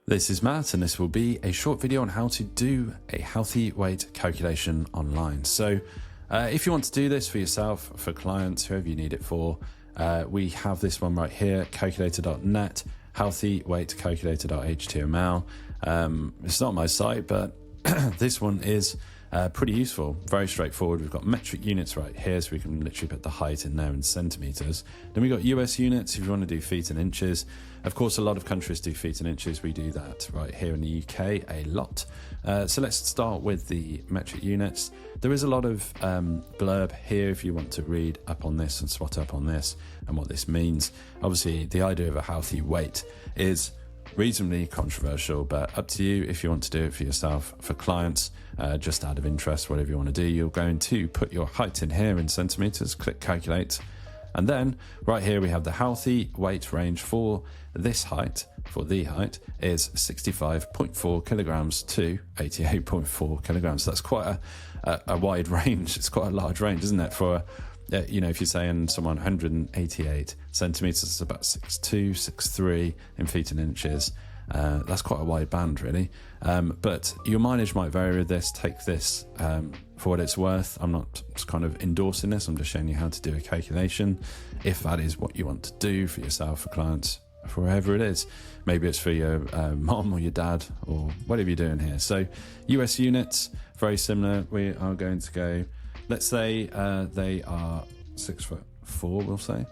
This is Matt, and this will be a short video on how to do a healthy weight calculation online. So if you want to do this for yourself, for clients, whoever you need it for, we have this one right here, calculator.net, healthy weight calculator.html. It's not my site, but this one is pretty useful, very straightforward. We've got metric units right here, so we can literally put the height in there in centimeters. Then we've got US units if you want to do feet and inches. Of course, a lot of countries do feet and inches. We do that right here in the UK a lot. So let's start with the metric units. There is a lot of blurb here if you want to read up on this and spot up on this and what this means. Obviously, the idea of a healthy weight is reasonably controversial, but up to you if you want to do it for yourself, for clients, just out of interest, whatever you want to do. You're going to put your height in here in centimeters, click calculate, and then right here we have the healthy weight range for this height, for the height, is 65.4 kilograms to 88.4 kilograms. So that's quite a wide range. It's quite a large range, isn't it? For you know, if you're saying someone 188 centimeters, it's about 6'2", 6'3" in feet and inches. That's quite a wide band, really. But your mileage might vary with this. Take this for what it's worth. I'm not just kind of endorsing this. I'm just showing you how to do a calculation, if that is what you want to do for yourself, for clients, for whoever it is. Maybe it's for your mom or your dad or whatever you're doing here. So US units, very similar. We are going to go, let's say they are 6'4", we'll say.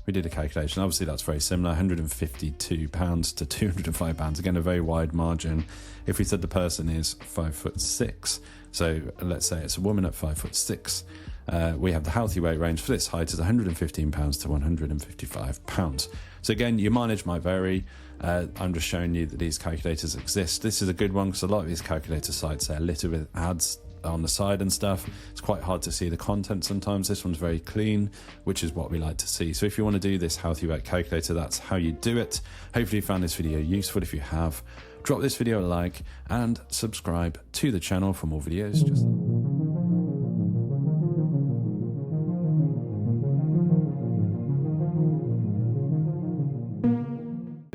We did a calculation. Obviously, that's very similar, 152 pounds to 205 pounds. Again, a very wide margin. If we said the person is 5'6", so let's say it's a woman at 5'6", we have the healthy weight range for this height is 115 pounds to 155 pounds. So again, your mileage might vary. I'm just showing you that these calculators exist. This is a good one because a lot of these calculator sites are littered with ads on the side and stuff. It's quite hard to see the content sometimes. This one's very clean, which is what we like to see. So if you want to do this healthy weight calculator, that's how you do it. Hopefully you found this video useful. If you have, drop this video a like and subscribe to the channel for more videos.